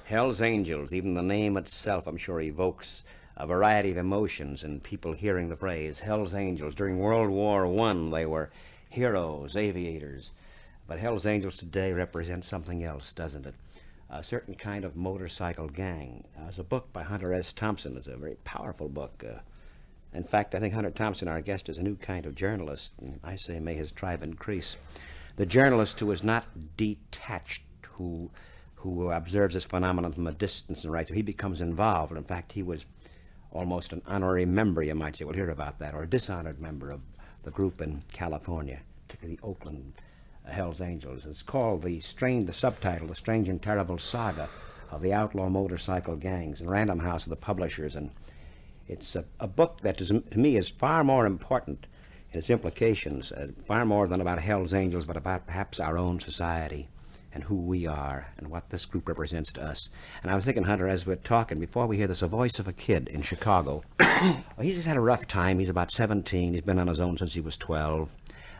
Hell's Angels, even the name itself, I'm sure, evokes a variety of emotions in people hearing the phrase Hell's Angels. During World War I, they were heroes, aviators. But Hell's Angels today represent something else, doesn't it? A certain kind of motorcycle gang. There's a book by Hunter S. Thompson. It's a very powerful book. In fact, I think Hunter Thompson, our guest, is a new kind of journalist. And I say may his tribe increase. The journalist who is not detached, who observes this phenomenon from a distance and writes. He becomes involved. In fact, he was almost an honorary member, you might say. We'll hear about that. Or a dishonored member of the group in California, particularly the Oakland Hells Angels. It's called the subtitle, The Strange and Terrible Saga of the Outlaw Motorcycle Gangs, and Random House of the publishers. And it's a book that, to me, is far more important in its implications, far more than about Hells Angels, but about perhaps our own society and who we are and what this group represents to us. And I was thinking, Hunter, as we're talking, before we hear this, a voice of a kid in Chicago. He's just had a rough time. He's about 17. He's been on his own since he was 12.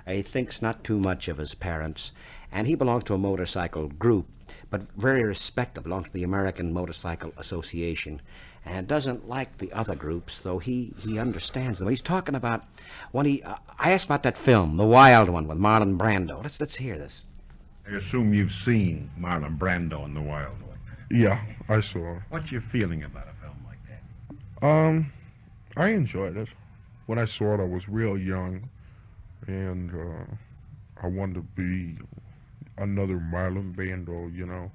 He thinks not too much of his parents, and he belongs to a motorcycle group, but very respectable, belongs to the American Motorcycle Association, and doesn't like the other groups, though he understands them. He's talking about I asked about that film, The Wild One, with Marlon Brando. Let's hear this. I assume you've seen Marlon Brando in The Wild One. Yeah, I saw it. What's your feeling about a film like that? I enjoyed it. When I saw it, I was real young, and I wanted to be another Marlon Brando, you know.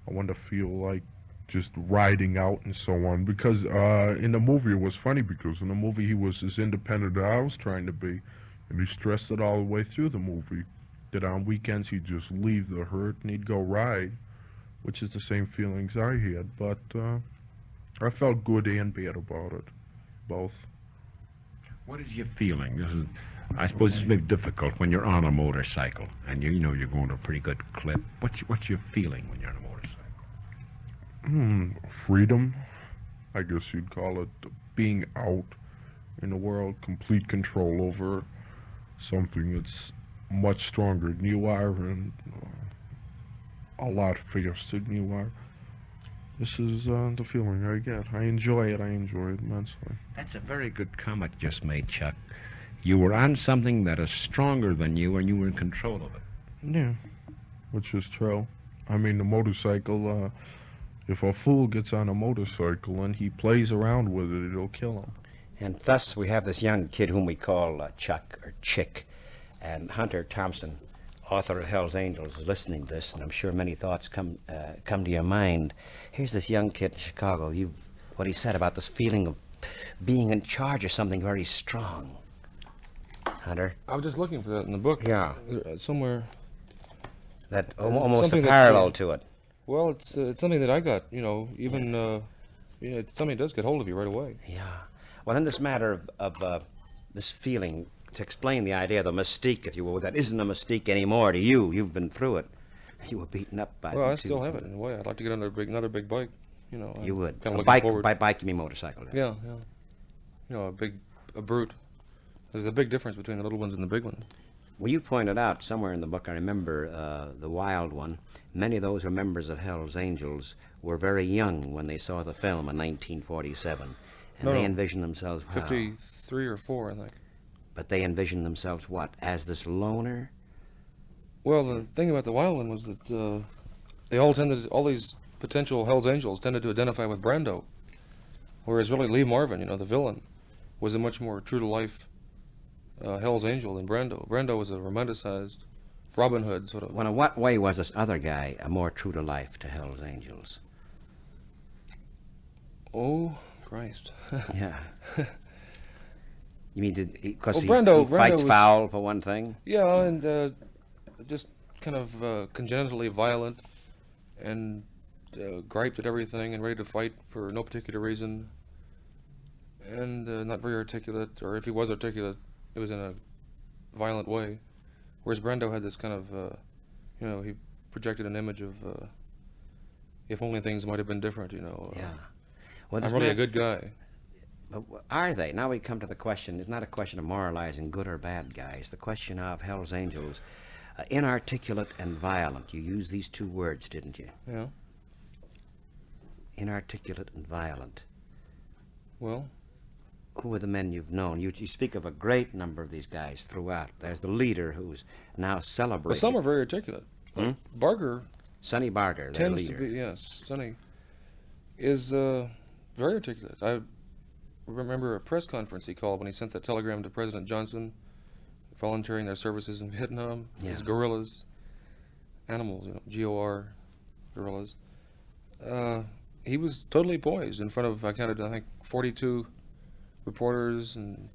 I wanted to feel like just riding out and so on, because in the movie it was funny, because in the movie he was as independent as I was trying to be, and he stressed it all the way through the movie, that on weekends he'd just leave the herd and he'd go ride, which is the same feelings I had, but I felt good and bad about it, both. What is your feeling? I suppose it's maybe difficult when you're on a motorcycle and you know you're going at a pretty good clip. What's your feeling when you're on a motorcycle? Freedom, I guess you'd call it. Being out in the world, complete control over something that's much stronger than you are, and a lot faster than you are. This is the feeling I get. I enjoy it immensely. That's a very good comment you just made, Chuck. You were on something that is stronger than you, and you were in control of it. Yeah, which is true. I mean, the motorcycle, if a fool gets on a motorcycle and he plays around with it, it'll kill him. And thus we have this young kid whom we call Chuck, or Chick. And Hunter Thompson, author of Hell's Angels, is listening to this, and I'm sure many thoughts come to your mind. Here's this young kid in Chicago. What he said about this feeling of being in charge of something very strong. Hunter? I was just looking for that in the book. Yeah. Somewhere. That almost a parallel to it. Well, it's something that I got, even, it's something that does get hold of you right away. Yeah. Well, in this matter of this feeling, to explain the idea of the mystique, if you will, that isn't a mystique anymore to you. You've been through it. You were beaten up by. Well, I still have it in a way. I'd like to get on another big bike. You would. A bike, by bike, you mean motorcycle? Yeah. A brute. There's a big difference between the little ones and the big ones. Well, you pointed out somewhere in the book, I remember The Wild One, many of those who are members of Hell's Angels were very young when they saw the film in 1947. And they envisioned themselves... 53 or 4, I think. But they envisioned themselves what? As this loner? Well, the thing about The Wild One was that all these potential Hell's Angels tended to identify with Brando. Whereas really Lee Marvin, the villain, was a much more true-to-life Hell's Angel than Brando. Brando was a romanticized Robin Hood sort of. Well, in what way was this other guy more true to life to Hell's Angels? Oh, Christ. Yeah. You mean because he was, fights foul, for one thing? Yeah, and just kind of congenitally violent and griped at everything and ready to fight for no particular reason. And not very articulate, or if he was articulate, it was in a violent way. Whereas Brando had this kind of, he projected an image of, if only things might have been different, Yeah. Well, I'm really a good guy. But are they? Now we come to the question. It's not a question of moralizing good or bad guys. The question of Hell's Angels, inarticulate and violent. You used these two words, didn't you? Yeah. inarticulate and violent. Well, Who are the men you've known? You speak of a great number of these guys throughout. There's the leader who's now celebrated. but some are very articulate. Barger Sonny Barger, their tends leader. to be, yes, Sonny is very articulate. I remember a press conference he called when he sent that telegram to President Johnson, volunteering their services in Vietnam. Yeah. His guerrillas, animals, GOR, guerrillas. He was totally poised in front of, I counted, I think, 42 reporters and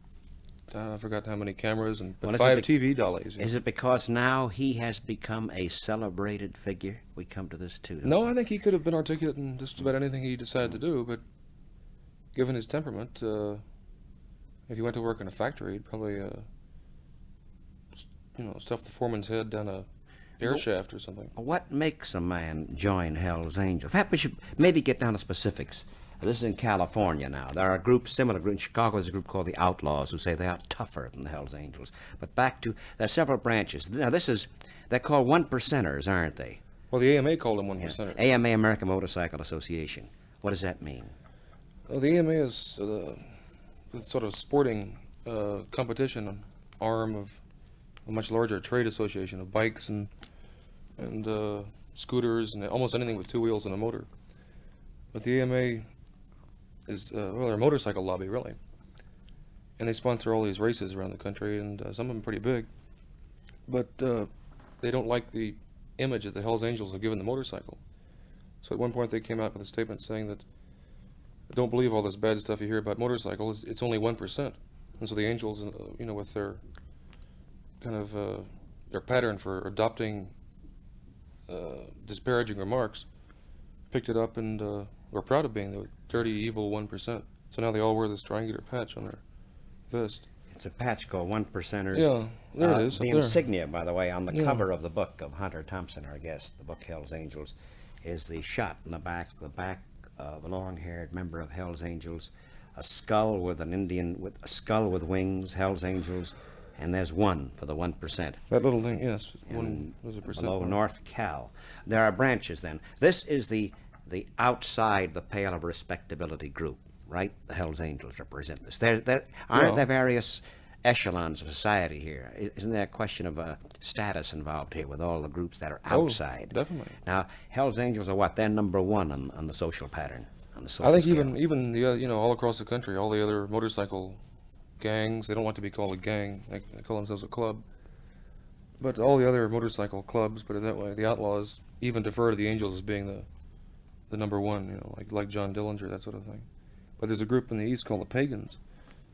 I forgot how many cameras and Well, is 5 it TV dollies. Is it because now he has become a celebrated figure? We come to this too. No, I think he could have been articulate in just about anything he decided to do, but given his temperament, if he went to work in a factory, he'd probably, stuff the foreman's head down a air shaft or something. What makes a man join Hell's Angels? In fact, we should maybe get down to specifics. This is in California now. There are groups, similar groups. In Chicago, there's a group called the Outlaws who say they are tougher than the Hells Angels. But back to, there are several branches. Now, they're called one percenters, aren't they? Well, the AMA called him 1%. AMA, American Motorcycle Association. What does that mean? Well, the AMA is a sort of sporting competition arm of a much larger trade association of bikes and scooters and almost anything with 2 wheels and a motor. But the AMA is, they're a motorcycle lobby, really. And they sponsor all these races around the country, and some of them pretty big. But they don't like the image that the Hells Angels have given the motorcycle. So at one point they came out with a statement saying that, don't believe all this bad stuff you hear about motorcycles, it's only 1%. And so the Angels, with their kind of, their pattern for adopting disparaging remarks, picked it up and were proud of being the dirty, evil 1%. So now they all wear this triangular patch on their vest. It's a patch called One Percenters. Yeah, there it is. The up there. insignia, by the way, on the Yeah. cover of the book of Hunter Thompson, our guest, the book Hell's Angels, is the shot in the back of a long-haired member of Hell's Angels, a skull with an Indian, with a skull with wings, Hell's Angels, and there's one for the 1%. That little thing, yes. And One was a percent. below mark. North Cal. There are branches then. This is the outside the pale of respectability group, right? The Hells Angels represent this. Aren't there various echelons of society here? Isn't there a question of status involved here with all the groups that are outside? Oh, definitely. Now, Hells Angels are what? They're number one on the social pattern. On the social I think scale. even the all across the country, all the other motorcycle gangs, they don't want to be called a gang. They call themselves a club. But all the other motorcycle clubs, put it that way, the Outlaws even defer to the Angels as being the number one, like John Dillinger, that sort of thing. But there's a group in the East called the Pagans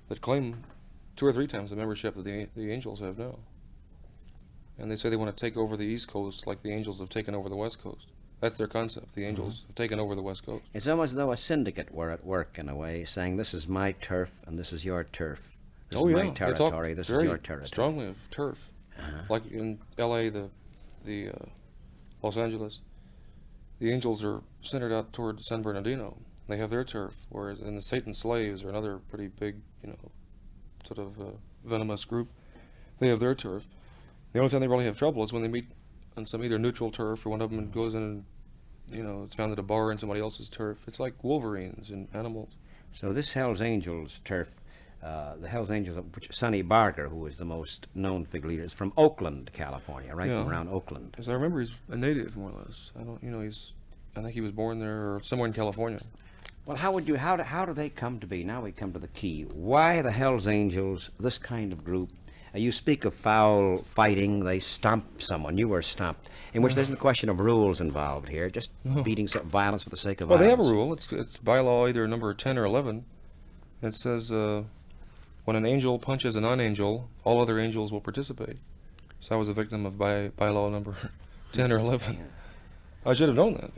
that claim 2 or 3 times the membership that the Angels have now. And they say they want to take over the East Coast like the Angels have taken over the West Coast. That's their concept. The Angels have taken over the West Coast. It's almost as though a syndicate were at work in a way, saying this is my turf and this is your turf. This is my They talk territory, this is very your territory. strongly of turf. Like in L.A., the Los Angeles, the Angels are centered out toward San Bernardino. They have their turf, whereas in the Satan Slaves are another pretty big, sort of venomous group. They have their turf. The only time they really have trouble is when they meet on some either neutral turf or one of them goes in and, it's found at a bar in somebody else's turf. It's like wolverines and animals. So this Hells Angels turf, the Hells Angels, which Sonny Barger, who is the most known figure leader, is from Oakland, California, right Yeah. from around Oakland. As I remember, he's a native, more or less. I think he was born there or somewhere in California. Well, how do they come to be? Now we come to the key. Why the Hells Angels, this kind of group? You speak of foul fighting, they stomp someone, you were stomped, in which there's a question of rules involved here, just beating some violence for the sake of Well, they violence. have a rule. It's bylaw either number 10 or 11. It says when an angel punches a non-angel, all other angels will participate. So I was a victim of bylaw number 10 or 11. I should have known that.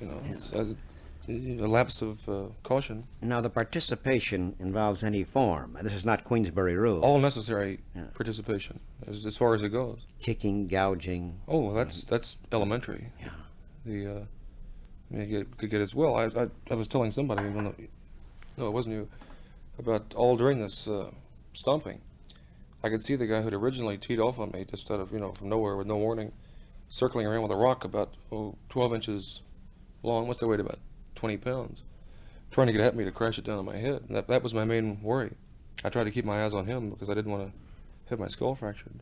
It's a lapse of caution. Now, the participation involves any form. This is not Queensberry rule. All necessary Yeah. participation, as far as it goes. Kicking, gouging. Oh, that's elementary. Yeah. You could get as well. I was telling somebody, no, it wasn't you, about all during this stomping. I could see the guy who'd originally teed off on me just out of, from nowhere with no warning, circling around with a rock about 12 inches long. What's their weight? About 20 pounds. trying to get at me to crash it down on my head. And that was my main worry. I tried to keep my eyes on him because I didn't want to have my skull fractured.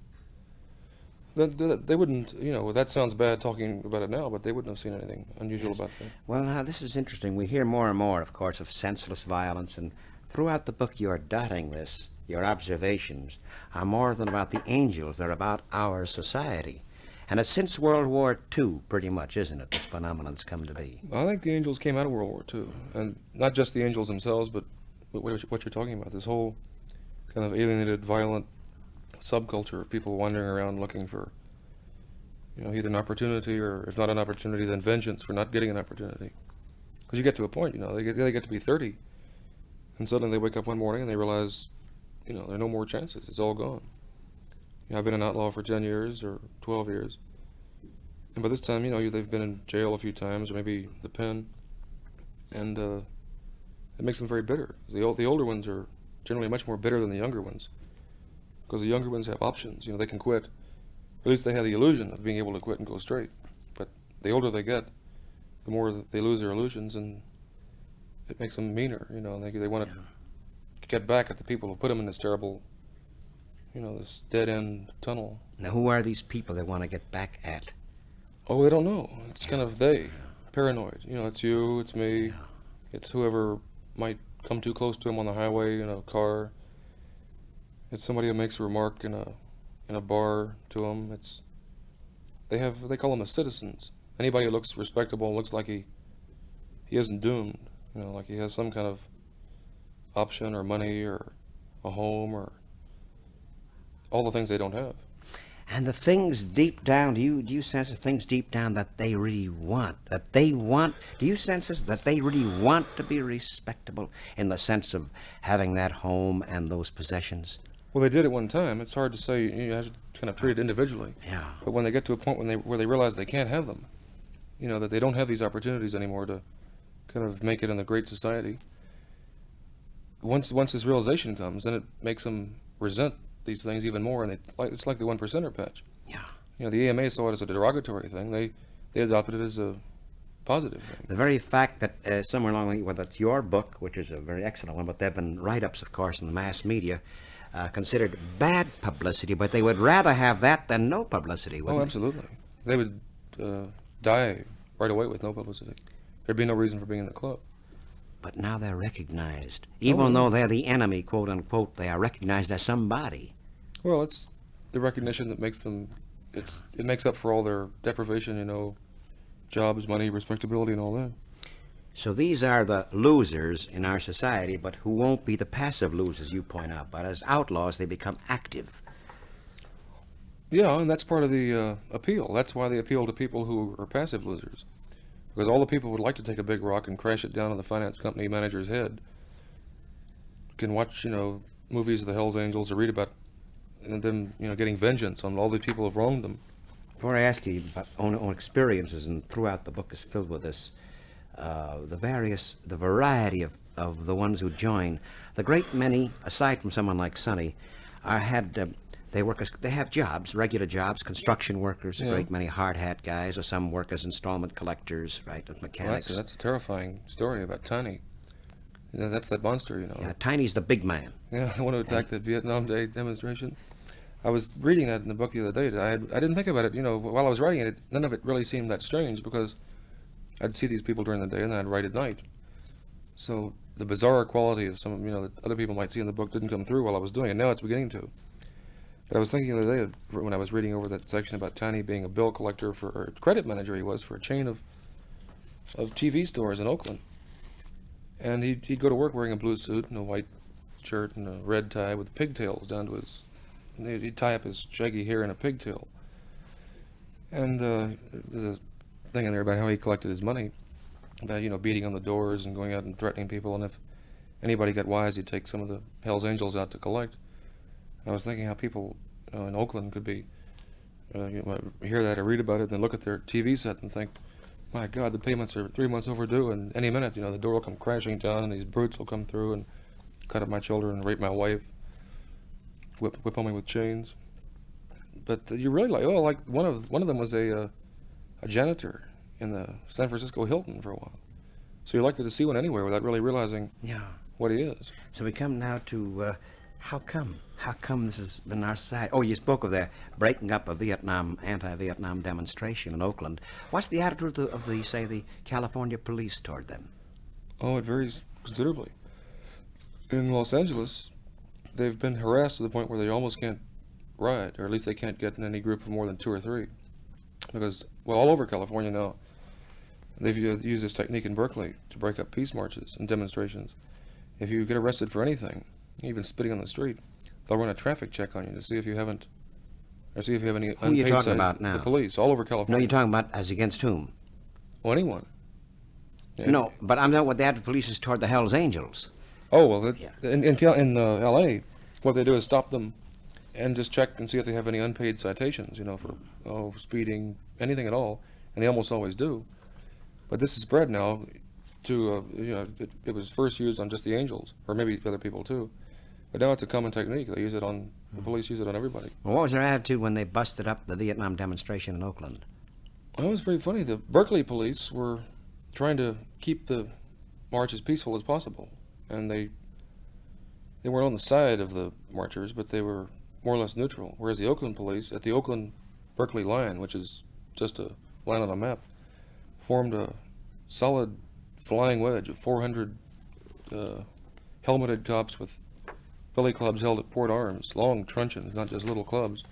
They wouldn't, that sounds bad talking about it now, but they wouldn't have seen anything unusual about that. Well, now, this is interesting. We hear more and more, of course, of senseless violence, and throughout the book you are dotting this. Your observations are more than about the angels. They're about our society. And it's since World War II, pretty much, isn't it, this phenomenon's come to be? I think the angels came out of World War II. And not just the angels themselves, but what you're talking about, this whole kind of alienated, violent subculture of people wandering around looking for, either an opportunity or, if not an opportunity, then vengeance for not getting an opportunity. Because you get to a point, they get to be 30, and suddenly they wake up one morning and they realize, there are no more chances. It's all gone. I've been an outlaw for 10 years or 12 years. And by this time, they've been in jail a few times, or maybe the pen, and it makes them very bitter. The older ones are generally much more bitter than the younger ones, because the younger ones have options. They can quit. At least they have the illusion of being able to quit and go straight. But the older they get, the more they lose their illusions, and it makes them meaner. They want to get back at the people who put them in this terrible, this dead-end tunnel. Now, who are these people they want to get back at? Oh, they don't know. It's kind of they. Paranoid. It's you, it's me, it's whoever might come too close to them on the highway in a car. It's somebody who makes a remark in a bar to them. They call them the citizens. Anybody who looks respectable and looks like he isn't doomed, like he has some kind of option or money or a home or all the things they don't have. And the things deep down, do you sense the things deep down that they really want? Do you sense this, that they really want to be respectable in the sense of having that home and those possessions? Well, they did at one time. It's hard to say. You have to kind of treat it individually. Yeah. But when they get to a point where they realize they can't have them, that they don't have these opportunities anymore to kind of make it in the great society. Once this realization comes, then it makes them resent these things even more, and it's like the 1%er patch. Yeah. The EMA saw it as a derogatory thing. They adopted it as a positive thing. The very fact that somewhere along the way, whether it's your book, which is a very excellent one, but there have been write-ups, of course, in the mass media, considered bad publicity, but they would rather have that than no publicity, wouldn't Oh, they? absolutely. They would die right away with no publicity. There'd be no reason for being in the club. But now they're recognized. Even though they're the enemy, quote unquote, they are recognized as somebody. Well, it's the recognition that makes them. It makes up for all their deprivation, jobs, money, respectability, and all that. So these are the losers in our society, but who won't be the passive losers, you point out. But as outlaws, they become active. Yeah, and that's part of the appeal. That's why they appeal to people who are passive losers. Because all the people who would like to take a big rock and crash it down on the finance company manager's head can watch, movies of the Hells Angels or read about them, getting vengeance on all the people who've wronged them. Before I ask you about own experiences, and throughout the book is filled with this, the variety of the ones who join. The great many, aside from someone like Sonny, they have jobs, regular jobs, construction workers, a great many hard hat guys, or some work as installment collectors, right, with mechanics. Well, that's a terrifying story about Tiny. That's that monster, Yeah, Tiny's the big man. Yeah, the one who attacked that Vietnam Day demonstration. I was reading that in the book the other day. I didn't think about it, while I was writing it, none of it really seemed that strange because I'd see these people during the day and then I'd write at night. So the bizarre quality of some, that other people might see in the book didn't come through while I was doing it. Now it's beginning to. But I was thinking the other day when I was reading over that section about Tiny being a bill collector or a credit manager he was for a chain of TV stores in Oakland. And he'd go to work wearing a blue suit and a white shirt and a red tie with pigtails down to his. He'd tie up his shaggy hair in a pigtail. And there's a thing in there about how he collected his money, about beating on the doors and going out and threatening people. And if anybody got wise, he'd take some of the Hells Angels out to collect. I was thinking how people in Oakland could be hear that or read about it, and then look at their TV set and think, my God, the payments are 3 months overdue, and any minute, the door will come crashing down, and these brutes will come through and cut up my children, rape my wife, whip on me with chains. But you're really like one of them was a janitor in the San Francisco Hilton for a while. So you're likely to see one anywhere without really realizing Yeah. what he is. So we come now to how come? How come this has been our society? Oh, you spoke of the breaking up of anti-Vietnam demonstration in Oakland. What's the attitude of the California police toward them? Oh, it varies considerably. In Los Angeles, they've been harassed to the point where they almost can't ride, or at least they can't get in any group of more than 2 or 3. Because, well, all over California now, they've used this technique in Berkeley to break up peace marches and demonstrations. If you get arrested for anything, even spitting on the street, they'll run a traffic check on you to see if you have any Who are unpaid you talking side. about now? The police, all over No, California. you're talking about as against whom? Well, anyone. Yeah. No, but I'm not what the attitude of police is toward the Hells Angels. Oh, well, Yeah. in L.A., what they do is stop them and just check and see if they have any unpaid citations, for speeding, anything at all, and they almost always do. But this is spread now to, it was first used on just the Angels, or maybe other people too. But now it's a common technique. The police use it on everybody. Well, what was their attitude when they busted up the Vietnam demonstration in Oakland? Well, it was very funny. The Berkeley police were trying to keep the march as peaceful as possible, and they weren't on the side of the marchers, but they were more or less neutral. Whereas the Oakland police, at the Oakland-Berkeley line, which is just a line on a map, formed a solid flying wedge of 400 helmeted cops with billy clubs held at port arms, long truncheons, not just little clubs.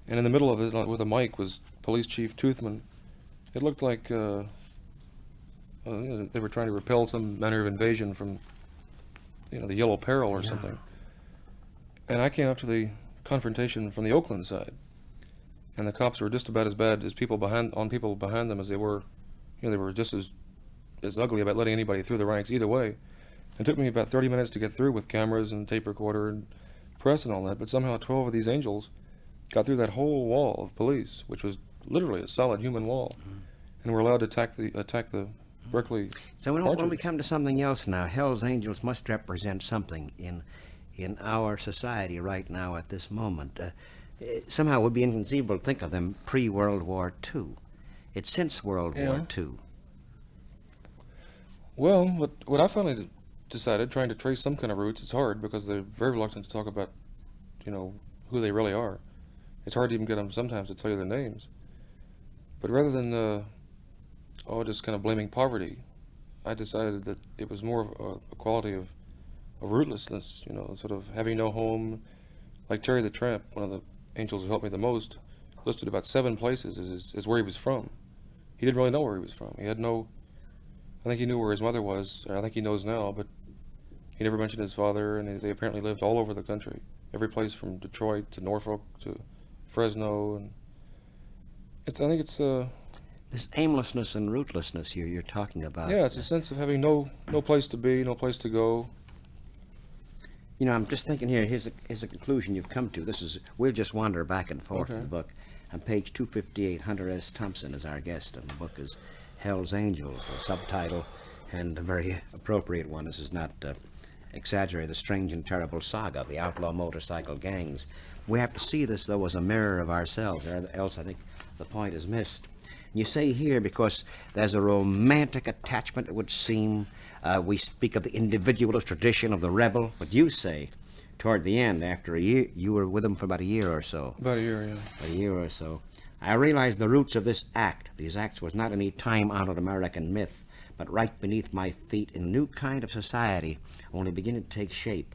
And in the middle of it, with a mic, was Police Chief Toothman. It looked like they were trying to repel some manner of invasion from, the Yellow Peril or something. And I came up to the confrontation from the Oakland side, and the cops were just about as bad as people behind them as they were. They were just as ugly about letting anybody through the ranks either way. It took me about 30 minutes to get through with cameras and tape recorder and press and all that, but somehow 12 of these Angels got through that whole wall of police, which was literally a solid human wall, and were allowed to attack the Berkeley. So when marchers. we come to something else now, Hell's Angels must represent something in our society right now at this moment. Somehow it would be inconceivable to think of them pre-World War II. It's since World War II. Well, what I finally decided, trying to trace some kind of roots, it's hard because they're very reluctant to talk about, who they really are. It's hard to even get them sometimes to tell you their names. But rather than, just kind of blaming poverty, I decided that it was more of a quality of rootlessness, sort of having no home. Like Terry the Tramp, one of the Angels who helped me the most, listed about 7 places as where he was from. He didn't really know where he was from. He had no... I think he knew where his mother was, and I think he knows now, but he never mentioned his father, and they apparently lived all over the country. Every place from Detroit to Norfolk to Fresno, and I think it's This aimlessness and rootlessness you're talking about. yeah, it's a sense of having no place to be, no place to go. I'm just thinking here, here's a conclusion you've come to. We'll just wander back and forth in the book. On page 258, Hunter S. Thompson is our guest, and the book is Hell's Angels, a subtitle, and a very appropriate one. This is not exaggerate, the strange and terrible saga of the outlaw motorcycle gangs. We have to see this, though, as a mirror of ourselves, or else I think the point is missed. And you say here, because there's a romantic attachment, it would seem, we speak of the individualist tradition of the rebel, but you say, toward the end, after a year, you were with him for about a year or so. About a year, yeah. A year or so. I realized the roots of these acts was not any time-honored American myth, but right beneath my feet in a new kind of society, only beginning to take shape.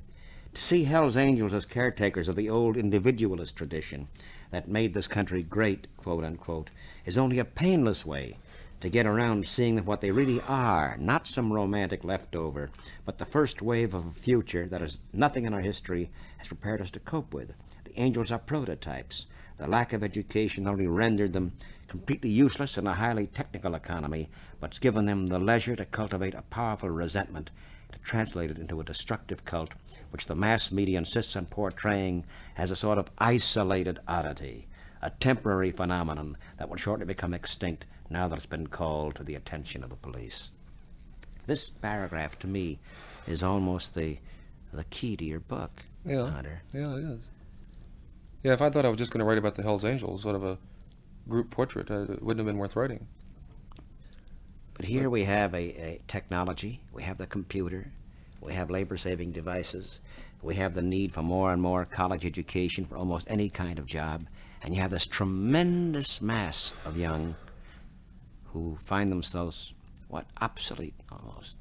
To see Hell's Angels as caretakers of the old individualist tradition that made this country great, quote unquote, is only a painless way to get around seeing what they really are, not some romantic leftover, but the first wave of a future that is nothing in our history has prepared us to cope with. The Angels are prototypes. The lack of education not only rendered them completely useless in a highly technical economy, but's given them the leisure to cultivate a powerful resentment, to translate it into a destructive cult, which the mass media insists on portraying as a sort of isolated oddity, a temporary phenomenon that will shortly become extinct now that it's been called to the attention of the police. This paragraph, to me, is almost the key to your book, Hunter. Yeah, it is. Yeah, if I thought I was just going to write about the Hells Angels, sort of a group portrait, it wouldn't have been worth writing. But here we have a technology, we have the computer, we have labor-saving devices, we have the need for more and more college education for almost any kind of job, and you have this tremendous mass of young who find themselves, obsolete almost.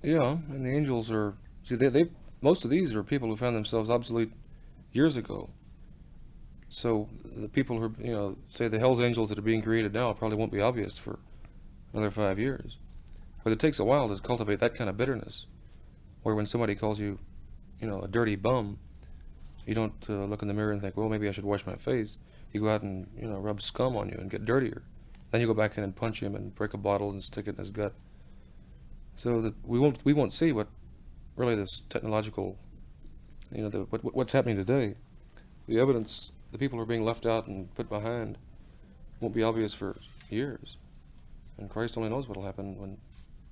Yeah, and the Angels are, see, they most of these are people who found themselves obsolete years ago. So the people who, say the Hells Angels that are being created now probably won't be obvious for another 5 years. But it takes a while to cultivate that kind of bitterness, where when somebody calls you, a dirty bum, you don't look in the mirror and think, well, maybe I should wash my face. You go out and, rub scum on you and get dirtier. Then you go back in and punch him and break a bottle and stick it in his gut. So that we won't see what really this technological, what's happening today. The evidence, the people who are being left out and put behind, won't be obvious for years. And Christ only knows what will happen when,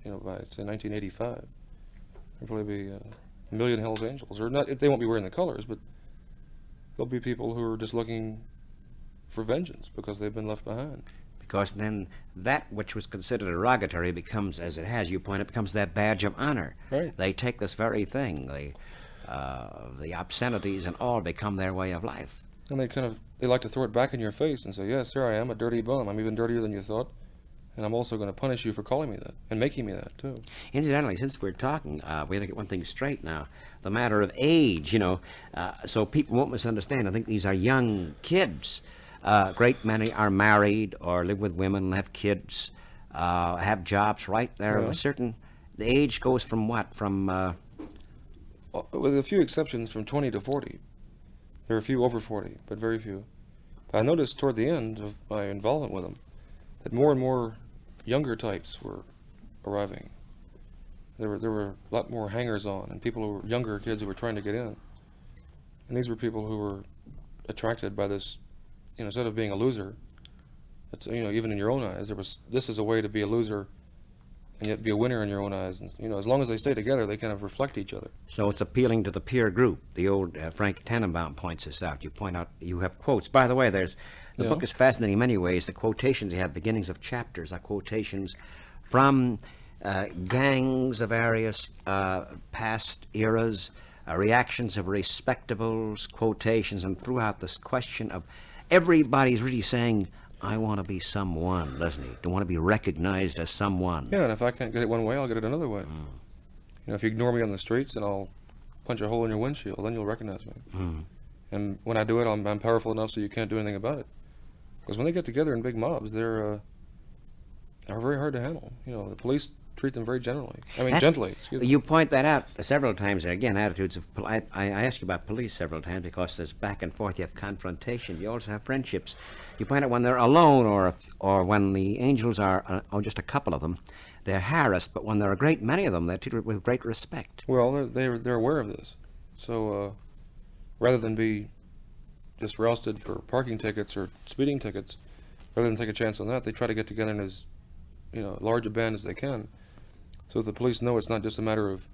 by say 1985, there'll probably be a million Hells Angels, or not. They won't be wearing the colors, but there'll be people who are just looking for vengeance because they've been left behind. Because then that which was considered derogatory becomes, as it has, you point it becomes that badge of honor. Right. They take this very thing, the obscenities and all become their way of life. And they like to throw it back in your face and say, yes, here I am, a dirty bum. I'm even dirtier than you thought. And I'm also going to punish you for calling me that and making me that, too. Incidentally, since we're talking, we have to get one thing straight now. The matter of age, so people won't misunderstand. I think these are young kids. A great many are married or live with women and have kids, have jobs right there. Yeah. The age goes from what? From... with a few exceptions, from 20 to 40. There are a few over 40, but very few. But I noticed toward the end of my involvement with them that more and more younger types were arriving. There were a lot more hangers-on and people who were younger kids who were trying to get in. And these were people who were attracted by this, instead of being a loser, it's, even in your own eyes, this is a way to be a loser and yet be a winner in your own eyes. And, as long as they stay together, they kind of reflect each other. So it's appealing to the peer group. The old Frank Tannenbaum points this out. You have quotes. By the way, the book is fascinating in many ways. The quotations you have, beginnings of chapters, are quotations from gangs of various past eras, reactions of respectables, quotations, and throughout this question of everybody's really saying, I want to be someone, doesn't he? To want to be recognized as someone. Yeah, and if I can't get it one way, I'll get it another way. If you ignore me on the streets, then I'll punch a hole in your windshield. Then you'll recognize me. And when I do it, I'm powerful enough so you can't do anything about it. Because when they get together in big mobs, they're very hard to handle. The police treat them very gently. Gently. Excuse me. You point that out several times. Again, attitudes of... I asked you about police several times because there's back and forth. You have confrontation. You also have friendships. You point out when they're alone or when the Angels are, just a couple of them, they're harassed. But when there are a great many of them, they're treated with great respect. Well, they're aware of this. So rather than be just rousted for parking tickets or speeding tickets, rather than take a chance on that, they try to get together in as large a band as they can. So that the police know it's not just a matter of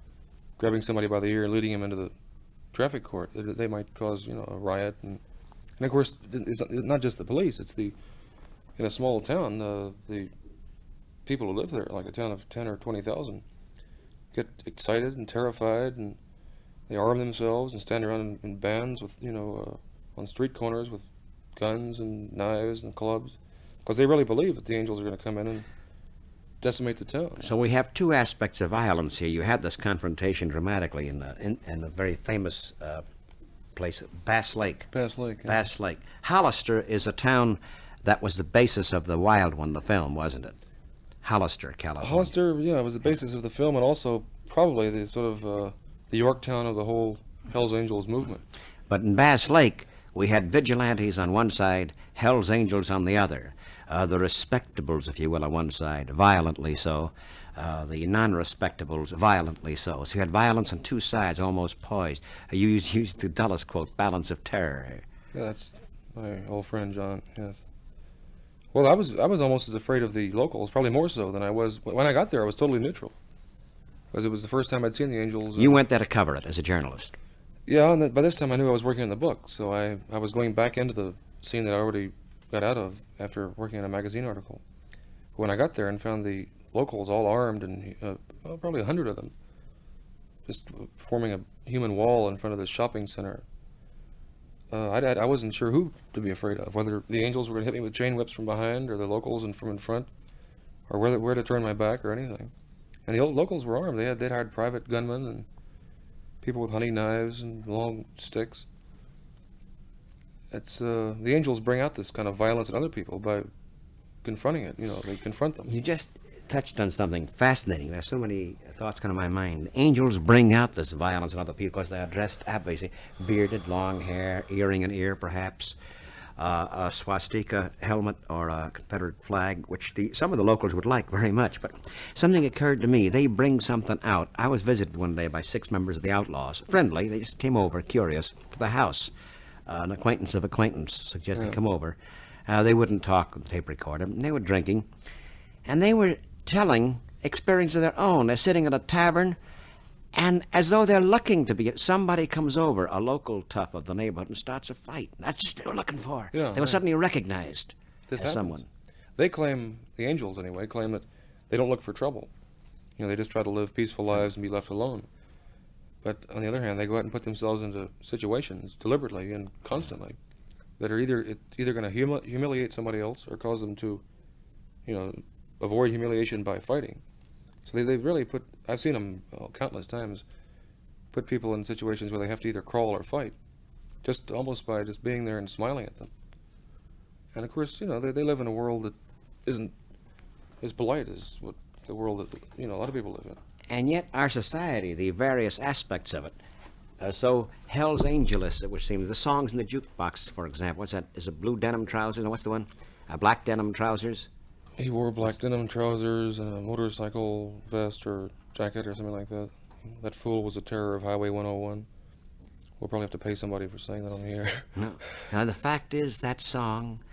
grabbing somebody by the ear and leading him into the traffic court. They might cause, a riot. And of course, it's not just the police. It's in a small town, the people who live there, like a town of 10 or 20,000, get excited and terrified, and they arm themselves and stand around in bands with, on street corners with guns and knives and clubs, because they really believe that the Angels are going to come in and decimate the town. So we have two aspects of violence here. You had this confrontation dramatically in the very famous place, Bass Lake. Bass Lake. Yeah. Bass Lake. Hollister is a town that was the basis of the Wild One, the film, wasn't it? Hollister, California. Hollister, was the basis of the film, and also probably the sort of the Yorktown of the whole Hells Angels movement. But in Bass Lake, we had vigilantes on one side, Hells Angels on the other. The respectables, if you will, on one side, violently so. The non-respectables, violently so. So you had violence on two sides, almost poised. You used the Dulles quote, balance of terror. Yeah, that's my old friend, John, yes. Well, I was almost as afraid of the locals, probably more so than I was. When I got there, I was totally neutral. Because it was the first time I'd seen the Angels. You went there to cover it as a journalist. Yeah, and by this time I knew I was working on the book, so I was going back into the scene that I already got out of after working on a magazine article. When I got there and found the locals, all armed, and probably 100 of them, just forming a human wall in front of this shopping center. I wasn't sure who to be afraid of, whether the angels were going to hit me with chain whips from behind, or the locals from in front, or where to turn my back, or anything. And the old locals were armed. They'd hired private gunmen and people with hunting knives and long sticks. It's the angels bring out this kind of violence in other people by confronting it. They confront them. You just touched on something fascinating. There's so many thoughts come to my mind. The angels bring out this violence in other people because they are dressed, obviously, bearded, long hair, earring in ear, perhaps, a swastika helmet or a Confederate flag, which some of the locals would like very much. But something occurred to me. They bring something out. I was visited one day by 6 members of the Outlaws, friendly. They just came over, curious, to the house. An acquaintance of acquaintance suggested come over. They wouldn't talk with the tape recorder. They were drinking. And they were telling experiences of their own. They're sitting at a tavern, and as though they're looking to be, somebody comes over, a local tough of the neighborhood, and starts a fight. That's what they were looking for. Yeah, they were suddenly recognized as someone. They claim, the angels anyway, claim that they don't look for trouble. They just try to live peaceful lives and be left alone. But on the other hand, they go out and put themselves into situations deliberately and constantly that are either going to humiliate somebody else or cause them to, avoid humiliation by fighting. So they really put, I've seen them countless times, put people in situations where they have to either crawl or fight, just almost by just being there and smiling at them. And of course, they live in a world that isn't as polite as what the world that, a lot of people live in. And yet our society, the various aspects of it, are so Hell's Angelous, it would seem. The songs in the jukeboxes, for example. What's that? Is it blue denim trousers? No, what's the one? Black denim trousers? He wore black denim trousers and a motorcycle vest or jacket or something like that. That fool was a terror of Highway 101. We'll probably have to pay somebody for saying that on the air. No. Now, the fact is that song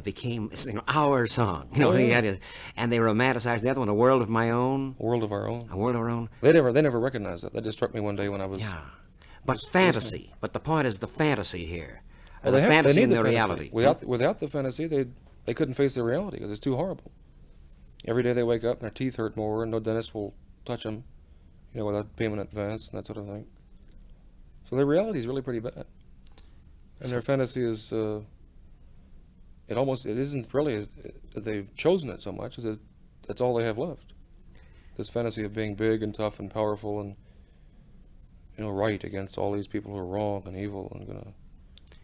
became our song. And they romanticized the other one, A World of My Own. A World of Our Own. A World of Our Own. They never recognized that. That just struck me one day when I was... Yeah. But fantasy. But the point is the fantasy here. Well, the fantasy they and need the fantasy. reality. Without the fantasy, they couldn't face their reality because it's too horrible. Every day they wake up and their teeth hurt more and no dentist will touch them, without payment in advance and that sort of thing. So their reality is really pretty bad. And their fantasy is, it isn't really that they've chosen it so much as that that's all they have left. This fantasy of being big and tough and powerful and, right against all these people who are wrong and evil and going to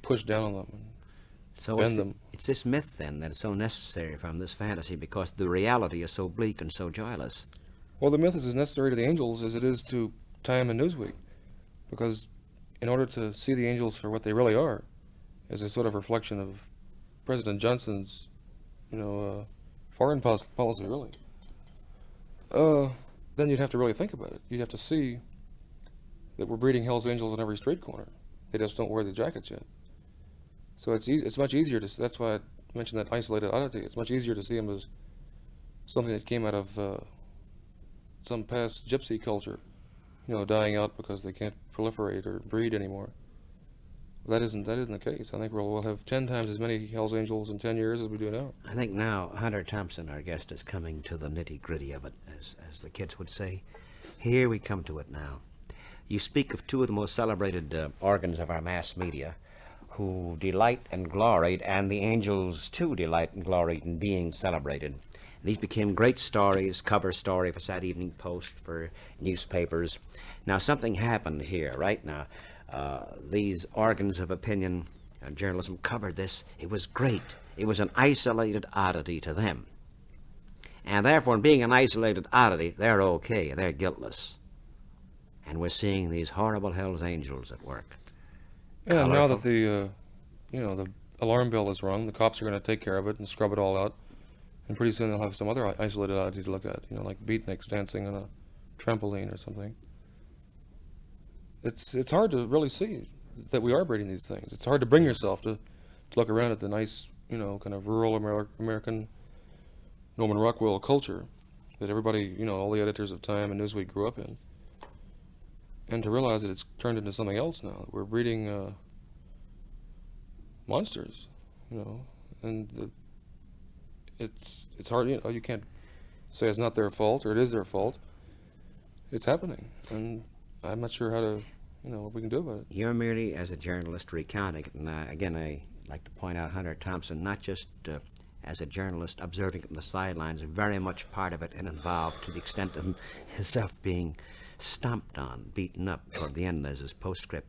push down on them and bend them. It's this myth, then, that is so necessary from this fantasy because the reality is so bleak and so joyless. Well, the myth is as necessary to the angels as it is to Time and Newsweek, because in order to see the angels for what they really are, as a sort of reflection of President Johnson's, foreign policy, really, then you'd have to really think about it. You'd have to see that we're breeding Hell's Angels in every street corner. They just don't wear the jackets yet. So it's much easier to. That's why I mentioned that isolated oddity. It's much easier to see them as something that came out of some past gypsy culture, dying out because they can't proliferate or breed anymore. That isn't the case. I think we'll have 10 times as many Hell's Angels in 10 years as we do now. I think now Hunter Thompson, our guest, is coming to the nitty-gritty of it, as the kids would say. Here we come to it now. You speak of 2 of the most celebrated organs of our mass media, who delight and gloried, and the angels too delight and gloried in being celebrated. These became great stories, cover story for Saturday Evening Post, for newspapers. Now something happened here right now. These organs of opinion and journalism covered this. It was great. It was an isolated oddity to them. And therefore, in being an isolated oddity, they're okay. They're guiltless. And we're seeing these horrible Hell's Angels at work. Yeah, now that the alarm bell is rung, the cops are going to take care of it and scrub it all out. And pretty soon they'll have some other isolated oddity to look at, like beatniks dancing on a trampoline or something. It's hard to really see that we are breeding these things. It's hard to bring yourself to look around at the nice, kind of rural American Norman Rockwell culture that everybody, all the editors of Time and Newsweek grew up in. And to realize that it's turned into something else now. We're breeding monsters, and it's hard. You can't say it's not their fault or it is their fault. It's happening, and I'm not sure how to, what we can do about it. You're merely, as a journalist, recounting it. And again, I like to point out Hunter Thompson, not just as a journalist observing it from the sidelines, very much part of it and involved to the extent of himself being stomped on, beaten up toward the end as his postscript.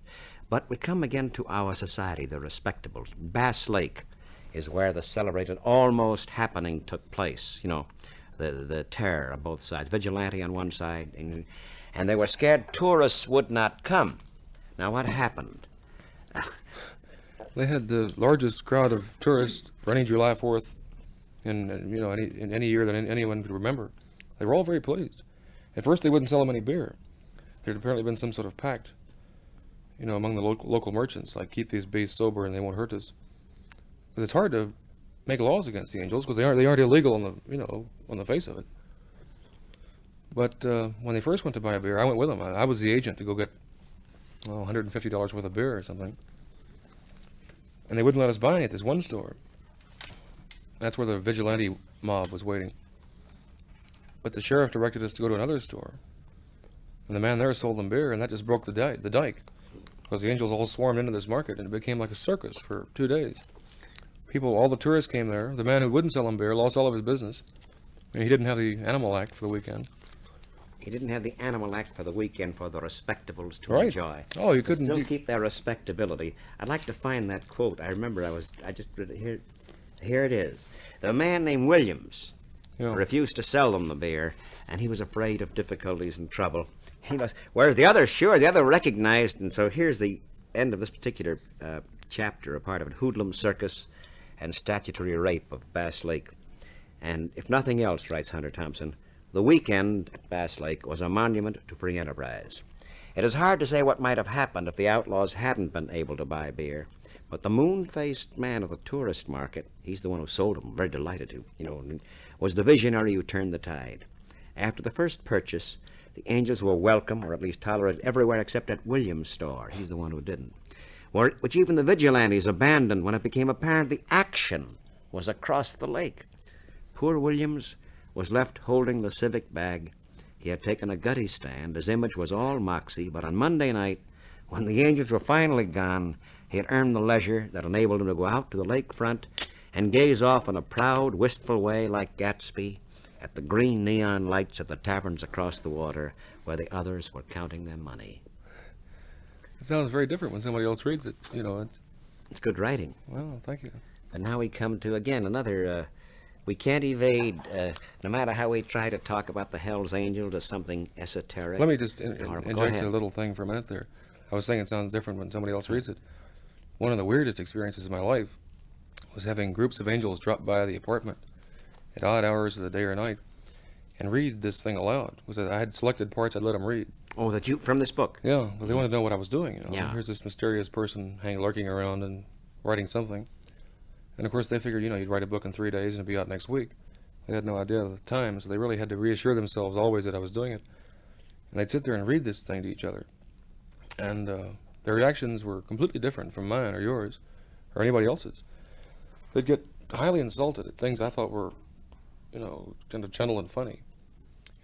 But we come again to our society, the respectables. Bass Lake is where the celebrated almost happening took place. The terror on both sides, vigilante on one side, and they were scared tourists would not come. Now, what happened? They had the largest crowd of tourists for any July 4th in any year that anyone could remember. They were all very pleased. At first, they wouldn't sell them any beer. There had apparently been some sort of pact, among the local merchants, like keep these beasts sober and they won't hurt us. Because it's hard to make laws against the angels because they aren't illegal on the face of it. But when they first went to buy a beer, I went with them. I was the agent to go get $150 worth of beer or something. And they wouldn't let us buy any at this one store. That's where the vigilante mob was waiting. But the sheriff directed us to go to another store. And the man there sold them beer, and that just broke the dike. Because the angels all swarmed into this market, and it became like a circus for 2 days. All the tourists came there. The man who wouldn't sell them beer lost all of his business. And he didn't have the Animal Act for the weekend. He didn't have the Animal Act for the weekend for the respectables to Right. enjoy. Oh, you couldn't still keep their respectability. I'd like to find that quote. I remember I just read it here. Here it is. The man named Williams refused to sell them the beer, and he was afraid of difficulties and trouble. Whereas the other recognized, and so here's the end of this particular chapter, a part of it, Hoodlum Circus and Statutory Rape of Bass Lake. And if nothing else, writes Hunter Thompson, the weekend at Bass Lake was a monument to free enterprise. It is hard to say what might have happened if the outlaws hadn't been able to buy beer, but the moon-faced man of the tourist market, he's the one who sold them, very delighted to, was the visionary who turned the tide. After the first purchase, the angels were welcome, or at least tolerated, everywhere except at Williams' store. He's the one who didn't. Which even the vigilantes abandoned when it became apparent the action was across the lake. Poor Williams was left holding the civic bag. He had taken a gutty stand. His image was all moxie, but on Monday night, when the angels were finally gone, he had earned the leisure that enabled him to go out to the lakefront and gaze off in a proud, wistful way like Gatsby at the green neon lights of the taverns across the water where the others were counting their money. It sounds very different when somebody else reads it. It's good writing. Well, thank you. And now we come to, again, another... we can't evade, no matter how we try to talk about the Hells Angels as something esoteric. Let me just Go inject ahead. a little thing for a minute there. I was saying it sounds different when somebody else reads it. One of the weirdest experiences of my life was having groups of angels drop by the apartment at odd hours of the day or night and read this thing aloud. I had selected parts I'd let them read. Oh, from this book? Yeah, but they wanted to know what I was doing. Yeah. Here's this mysterious person lurking around and writing something. And of course they figured, you'd write a book in 3 days and it'd be out next week. They had no idea at the time, so they really had to reassure themselves always that I was doing it. And they'd sit there and read this thing to each other. And their reactions were completely different from mine or yours or anybody else's. They'd get highly insulted at things I thought were, kind of gentle and funny.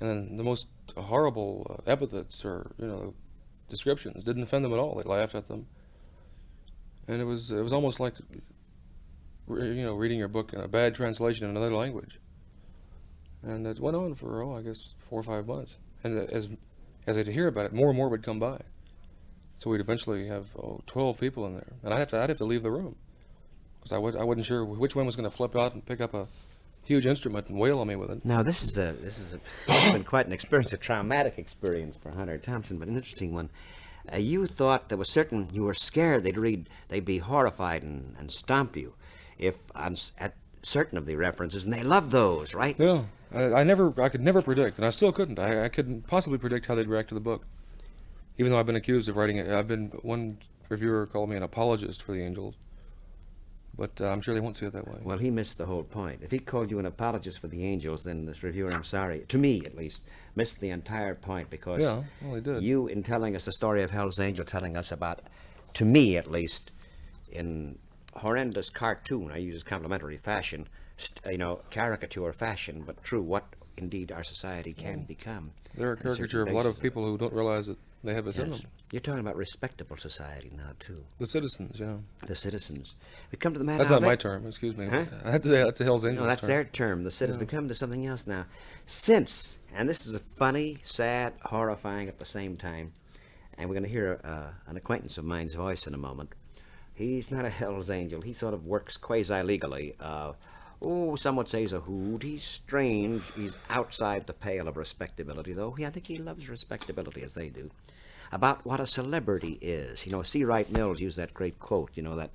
And then the most horrible epithets or, descriptions didn't offend them at all. They laughed at them. And it was almost like, reading your book in a bad translation in another language. And it went on for, I guess, 4 or 5 months. And as I'd hear about it, more and more would come by. So we'd eventually have 12 people in there, and I'd have to leave the room because I wasn't sure which one was going to flip out and pick up a huge instrument and wail on me with it. Now, this has been quite an experience, a traumatic experience for Hunter Thompson, but an interesting one. You thought there was you were scared they'd be horrified and stomp you if at certain of the references, and they loved those, right? Yeah, I could never predict, and I still couldn't. I couldn't possibly predict how they'd react to the book, even though I've been accused of writing it. One reviewer called me an apologist for the angels, but I'm sure they won't see it that way. Well, he missed the whole point. If he called you an apologist for the angels, then this reviewer, I'm sorry, to me at least, missed the entire point because he did. You, in telling us the story of Hell's Angel, telling us about, to me at least, in horrendous cartoon, I use complimentary fashion, caricature fashion, but true, what indeed our society can become. They're a on certain caricature of a lot of bases. people who don't realize that they have this in Yes. them. You're talking about respectable society now, too. The citizens, yeah. The citizens. We come to the man That's now, not they- my term, excuse me. Huh? That's a Hell's Angels No, that's term. their term. The citizens. We come to something else now. Since, and this is a funny, sad, horrifying at the same time, and we're going to hear an acquaintance of mine's voice in a moment. He's not a Hell's Angel. He sort of works quasi-legally. Some would say he's a hoot. He's strange. He's outside the pale of respectability, though. I think he loves respectability, as they do. About what a celebrity is. C. Wright Mills used that great quote, that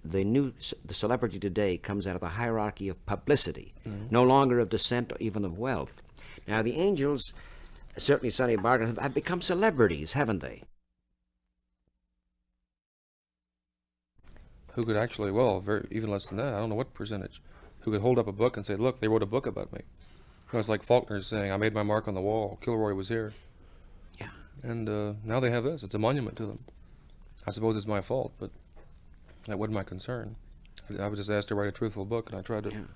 the celebrity today comes out of the hierarchy of publicity, no longer of descent or even of wealth. Now, the Angels, certainly Sonny Barger, have become celebrities, haven't they? Who could actually, even less than that, I don't know what percentage, who could hold up a book and say, look, they wrote a book about me. It's like Faulkner saying, I made my mark on the wall, Kilroy was here. Yeah. And now they have this. It's a monument to them. I suppose it's my fault, but that wasn't my concern. I was just asked to write a truthful book, and I tried to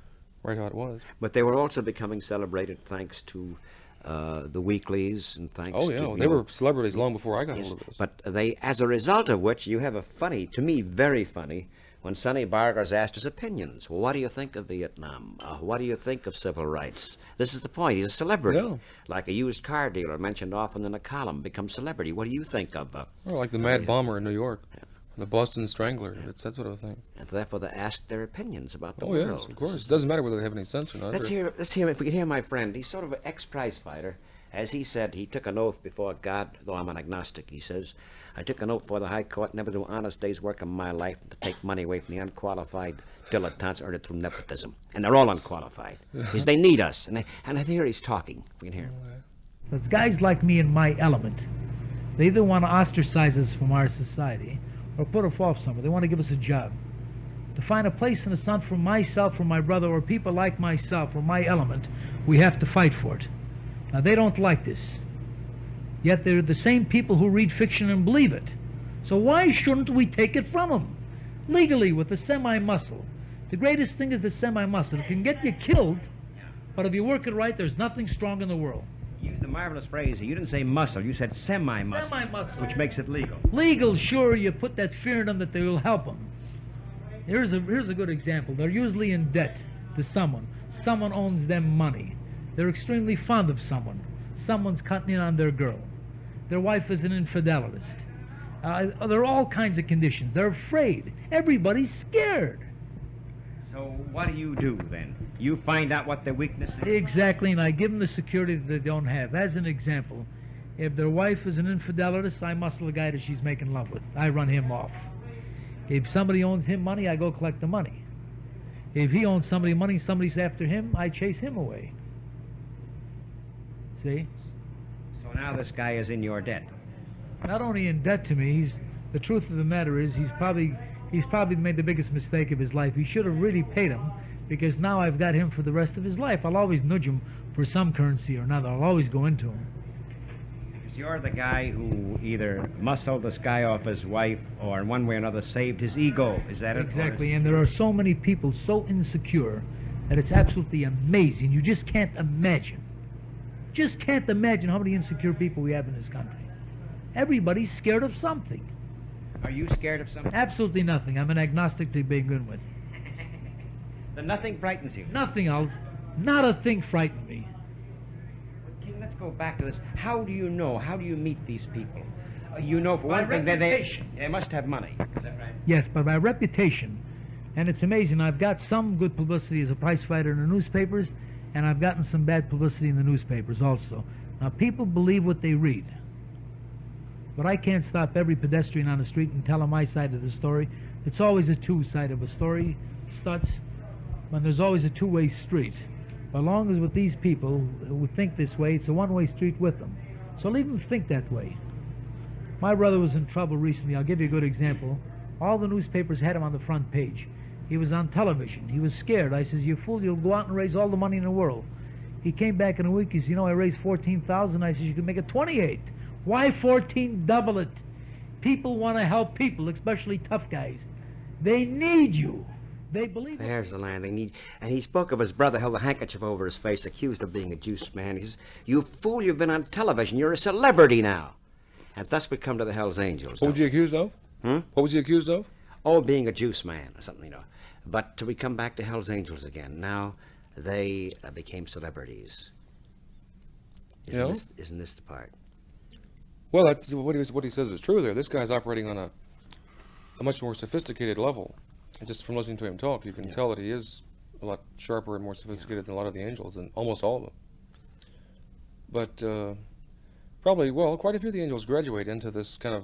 write how it was. But they were also becoming celebrated thanks to the weeklies and thanks Oh, to... yeah, they were celebrities long before I got hold of this. But they, as a result of which, you have a funny, to me, very funny, when Sonny Barger's asked his opinions. Well, what do you think of Vietnam? What do you think of civil rights? This is the point. He's a celebrity. Yeah. Like a used car dealer mentioned often in a column, becomes celebrity. What do you think of... Like the Mad Bomber in New York, the Boston Strangler, it's that sort of thing. And therefore they ask their opinions about the Oh, world. yes, of course. It doesn't matter whether they have any sense or not. Let's hear, if we can hear my friend. He's sort of an ex-prize fighter. As he said, he took an oath before God, though I'm an agnostic, he says. I took an oath before the High Court never to do an honest day's work in my life to take money away from the unqualified dilettantes earned it through nepotism. And they're all unqualified. Because they need us. And here he's talking. We can hear him. There's guys like me in my element. They either want to ostracize us from our society or put us off somewhere. They want to give us a job. To find a place in the sun for myself, for my brother, or people like myself, or my element, we have to fight for it. Now, they don't like this. Yet they're the same people who read fiction and believe it. So why shouldn't we take it from them? Legally, with the semi-muscle. The greatest thing is the semi-muscle. It can get you killed, but if you work it right, there's nothing strong in the world. You used the marvelous phrase. You didn't say muscle. You said semi-muscle. Semi-muscle. Which makes it legal. Legal, sure, you put that fear in them that they will help them. Here's a good example. They're usually in debt to someone. Someone owes them money. They're extremely fond of someone. Someone's cutting in on their girl. Their wife is an infidelist. There are all kinds of conditions. They're afraid. Everybody's scared. So what do you do then? You find out what their weakness is? Exactly, and I give them the security that they don't have. As an example, if their wife is an infidelist, I muscle the guy that she's making love with. I run him off. If somebody owes him money, I go collect the money. If he owns somebody money, somebody's after him, I chase him away. See? So now this guy is in your debt. Not only in debt to me, the truth of the matter is he's probably made the biggest mistake of his life. He should have really paid him, because now I've got him for the rest of his life. I'll always nudge him for some currency or another. I'll always go into him. Because you're the guy who either muscled this guy off his wife or in one way or another saved his ego. Is that it? Exactly, and there are so many people so insecure that it's absolutely amazing. You just can't imagine. Just can't imagine how many insecure people we have in this country. Everybody's scared of something. Are you scared of something? Absolutely nothing. I'm an agnostic to begin with. Then nothing frightens you. Nothing. Not a thing frightened me. King, let's go back to this. How do you know? How do you meet these people? You know, for By one thing, reputation. they must have money. Is that right? Yes, but by reputation. And it's amazing. I've got some good publicity as a prize fighter in the newspapers, and I've gotten some bad publicity in the newspapers also. Now, people believe what they read. But I can't stop every pedestrian on the street and tell them my side of the story. It's always a two-side of a story, Stutz, when there's always a two-way street. As long as with these people who think this way, it's a one-way street with them. So leave them think that way. My brother was in trouble recently. I'll give you a good example. All the newspapers had him on the front page. He was on television. He was scared. I says, you fool, you'll go out and raise all the money in the world. He came back in a week. He says, I raised 14,000. I says, you can make it 28. Why 14? Double it. People want to help people, especially tough guys. They need you. They believe There's the line they need. And he spoke of his brother held a handkerchief over his face, accused of being a juice man. He says, "You fool, you've been on television. You're a celebrity now." And thus we come to the Hells Angels. What was he accused of? Hmm? What was he accused of? Oh, being a juice man or something, But we come back to Hells Angels again. Now they became celebrities. Isn't this the part? Well, that's what he says is true there. This guy's operating on a much more sophisticated level. And just from listening to him talk, you can tell that he is a lot sharper and more sophisticated than a lot of the angels, and almost all of them. But probably, quite a few of the angels graduate into this kind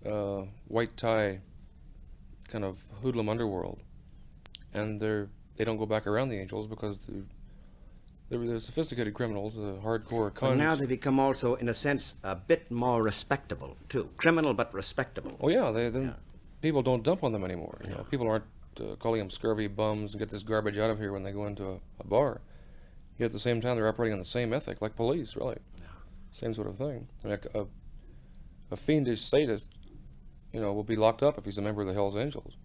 of white tie kind of hoodlum underworld, and they don't go back around the angels because they're sophisticated criminals, the hardcore cons. But now they become also, in a sense, a bit more respectable too. Criminal but respectable. Oh yeah, people don't dump on them anymore. You know, people aren't calling them scurvy bums and get this garbage out of here when they go into a bar. Yet at the same time, they're operating on the same ethic, like police, really. Yeah. Same sort of thing. I mean, a fiendish sadist, will be locked up if he's a member of the Hells Angels.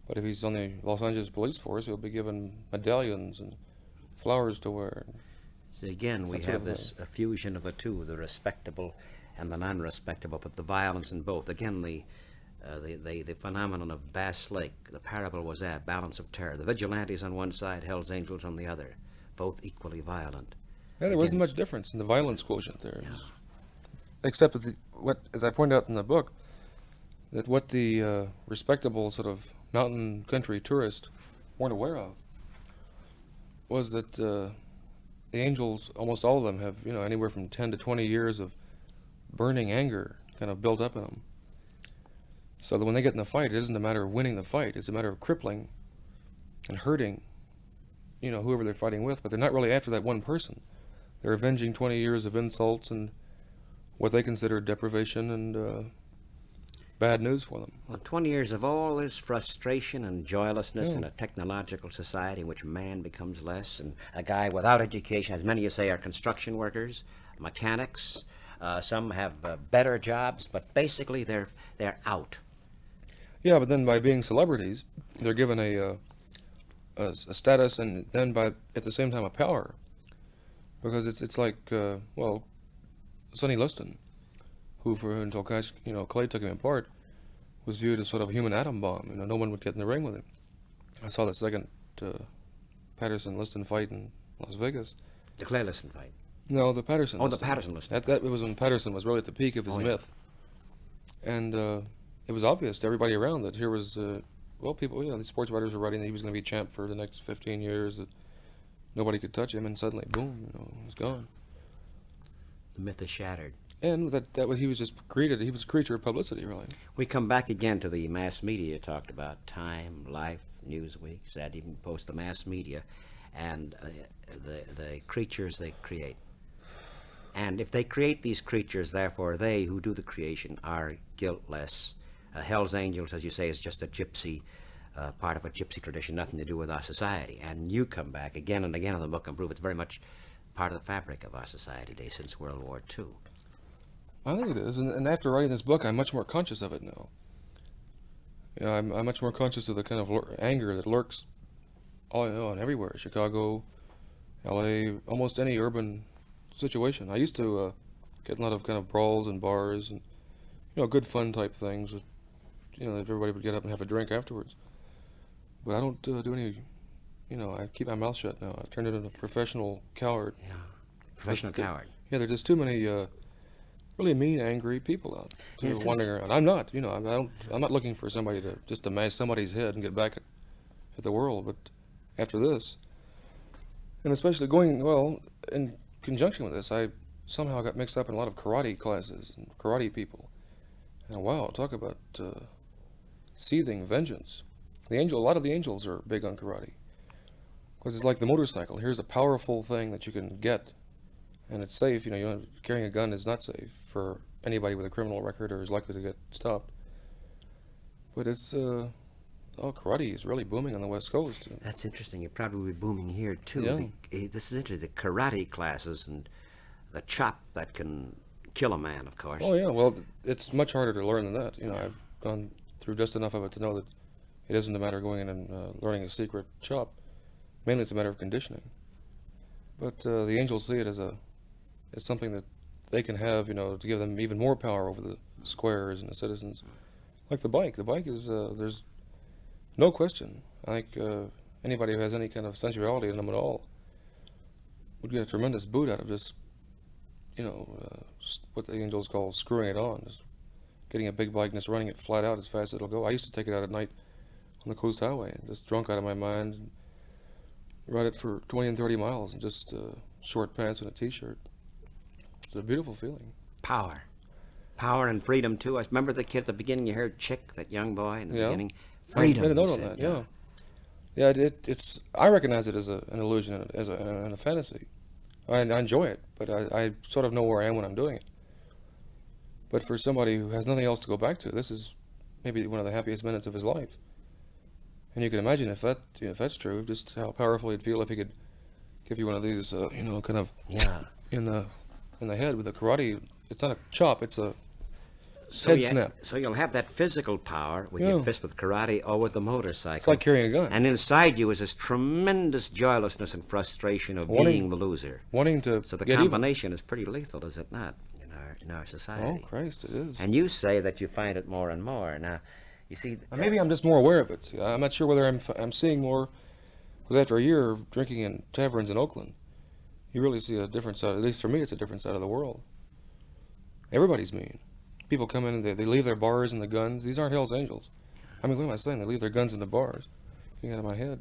But if he's on the Los Angeles Police Force, he'll be given medallions and flowers to wear. So again, we have this fusion of the two, the respectable and the non-respectable, but the violence in both. Again, the phenomenon of Bass Lake, the parable was that, balance of terror. The vigilantes on one side, Hell's Angels on the other, both equally violent. Yeah, there wasn't much difference in the violence quotient there. Yeah. Except that as I pointed out in the book, that what the respectable sort of mountain country tourists weren't aware of was that the angels, almost all of them, have anywhere from 10 to 20 years of burning anger kind of built up in them. So that when they get in a fight, it isn't a matter of winning the fight; it's a matter of crippling and hurting, whoever they're fighting with. But they're not really after that one person. They're avenging 20 years of insults and what they consider deprivation and bad news for them. Well, 20 years of all this frustration and joylessness in a technological society in which man becomes less, and a guy without education, as many you say are construction workers, mechanics, some have better jobs, but basically they're out. Yeah, but then by being celebrities, they're given a status, and then at the same time a power, because it's like Sonny Liston, who until Clay took him apart, was viewed as sort of a human atom bomb. No one would get in the ring with him. I saw the second Patterson-Liston fight in Las Vegas. The Clay Liston fight. No, the Patterson. Oh, the Patterson-Liston. That was when Patterson was really at the peak of his myth, and it was obvious to everybody around that here was people. The sports writers were writing that he was going to be champ for the next 15 years. That nobody could touch him, and suddenly, boom, he's gone. The myth is shattered. And he was just created. He was a creature of publicity, really. We come back again to the mass media you talked about: Time, Life, Newsweek, Sad Evening Post, the mass media, and the creatures they create. And if they create these creatures, therefore they who do the creation are guiltless. Hell's Angels, as you say, is just a gypsy, part of a gypsy tradition, nothing to do with our society. And you come back again and again in the book and prove it's very much part of the fabric of our society today since World War II. I think it is, and after writing this book, I'm much more conscious of it now. I'm much more conscious of the kind of anger that lurks all and everywhere. Chicago, L.A., almost any urban situation. I used to get a lot of kind of brawls and bars and good fun type things. That everybody would get up and have a drink afterwards. But I don't do any. I keep my mouth shut now. I've turned into a professional coward. Yeah, professional coward. Yeah, there's just too many really mean, angry people out wandering around. I'm not. I'm not looking for somebody to mash somebody's head and get back at the world. But after this, and especially going in conjunction with this, I somehow got mixed up in a lot of karate classes and karate people. And wow, talk about seething vengeance. A lot of the angels are big on karate. Because it's like the motorcycle. Here's a powerful thing that you can get, and it's safe. Carrying a gun is not safe for anybody with a criminal record or is likely to get stopped. But it's, karate is really booming on the West Coast. That's interesting. It probably will be booming here, too. Yeah. This is interesting, the karate classes and the chop that can kill a man, of course. Oh, yeah. Well, it's much harder to learn than that. I've gone through just enough of it to know that It isn't a matter of going in and learning a secret chop. Mainly it's a matter of conditioning. But the angels see it as something that they can have, to give them even more power over the squares and the citizens. Like the bike. The bike is, there's no question. I think anybody who has any kind of sensuality in them at all would get a tremendous boot out of just, what the angels call screwing it on. Just getting a big bike and just running it flat out as fast as it'll go. I used to take it out at night on the coast highway and just drunk out of my mind and ride it for 20 and 30 miles in just short pants and a t-shirt. It's a beautiful feeling. Power. Power and freedom, too. I remember the kid at the beginning, you heard Chick, that young boy in the beginning. Freedom, I made a note he on said, that, yeah. Yeah, it's. I recognize it as an illusion, as a fantasy. I enjoy it, but I sort of know where I am when I'm doing it. But for somebody who has nothing else to go back to, this is maybe one of the happiest minutes of his life. And you can imagine if that's true, just how powerful he'd feel if he could give you one of these, kind of in the head with a karate. It's not a chop; it's a head snap. So you'll have that physical power with your fist with karate or with the motorcycle. It's like carrying a gun. And inside you is this tremendous joylessness and frustration of being the loser. Wanting to So the get combination is pretty lethal, is it not, in our society? Oh, Christ, it is. And you say that you find it more and more. Now, you see... Maybe I'm just more aware of it. See, I'm not sure whether I'm seeing more, because after a year of drinking in taverns in Oakland, you really see a different side. At least for me, it's a different side of the world. Everybody's mean. People come in and they leave their bars and the guns. These aren't Hell's Angels. I mean, what am I saying? They leave their guns in the bars. Getting out of my head.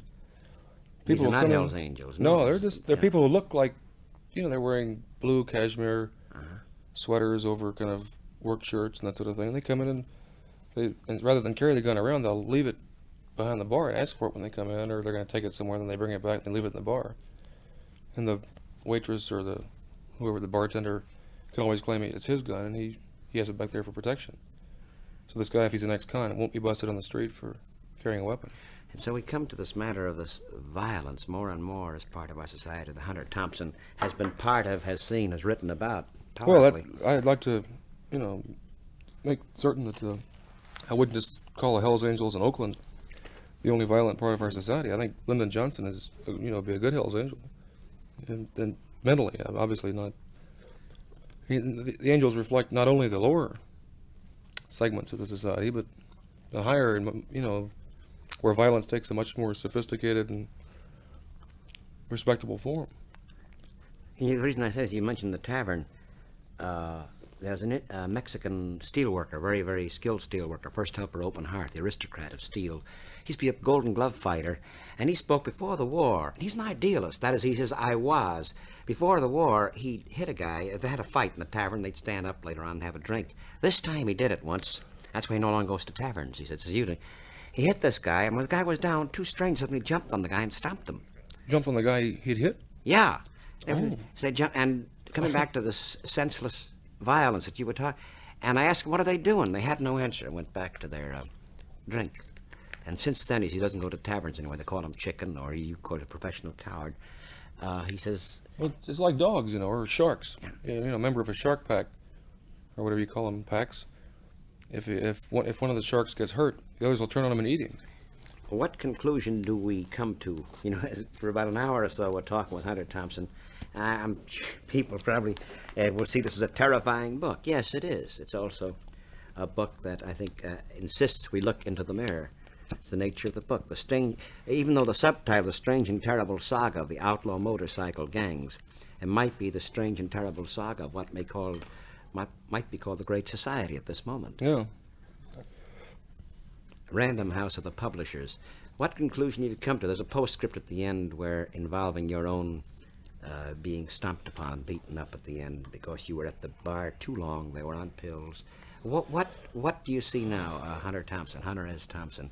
These are will not come in- Hell's Angels. No, they're people who look like, they're wearing blue cashmere sweaters over kind of work shirts and that sort of thing. They come in and rather than carry the gun around, they'll leave it behind the bar and ask for it when they come in, or they're going to take it somewhere, then they bring it back and leave it in the bar. And the waitress or whoever the bartender can always claim it's his gun, and he has it back there for protection. So this guy, if he's an ex-con, won't be busted on the street for carrying a weapon. And so we come to this matter of this violence more and more as part of our society. The Hunter Thompson has been part of, has seen, has written about powerfully. Well, I'd like to, make certain that I wouldn't just call the Hells Angels in Oakland the only violent part of our society. I think Lyndon Johnson is, be a good Hells Angel. And mentally, obviously not. The angels reflect not only the lower segments of the society, but the higher, where violence takes a much more sophisticated and respectable form. The reason I say is you mentioned the tavern. There's a Mexican steel worker, very, very skilled steel worker, first helper Open Heart, the aristocrat of steel. He's a Golden Glove fighter, and he spoke before the war. He's an idealist. That is, he says, I was. Before the war, he hit a guy. If they had a fight in the tavern, they'd stand up later on and have a drink. This time he did it once. That's why he no longer goes to taverns, he says. Usually. He hit this guy, and when the guy was down, two strangers suddenly jumped on the guy and stomped him. Jumped on the guy he'd hit? Yeah. So they jumped, and coming back to this senseless violence that you were talking, and I asked them, what are they doing? They had no answer and went back to their drink. And since then, he doesn't go to taverns anymore. They call him chicken, or he called a professional coward. He says... Well, it's like dogs, or sharks. A member of a shark pack, or whatever you call them, packs. If one of the sharks gets hurt, the others will turn on him and eat him. What conclusion do we come to? For about an hour or so, we're talking with Hunter Thompson. People probably will see this as a terrifying book. Yes, it is. It's also a book that I think insists we look into the mirror. It's the nature of the book. Even though the subtitle, The Strange and Terrible Saga of the Outlaw Motorcycle Gangs, it might be the strange and terrible saga of what might be called the Great Society at this moment. Yeah. Random House of the Publishers. What conclusion did you come to? There's a postscript at the end involving your own being stomped upon, beaten up at the end because you were at the bar too long. They were on pills. What do you see now, Hunter Thompson? Hunter S. Thompson.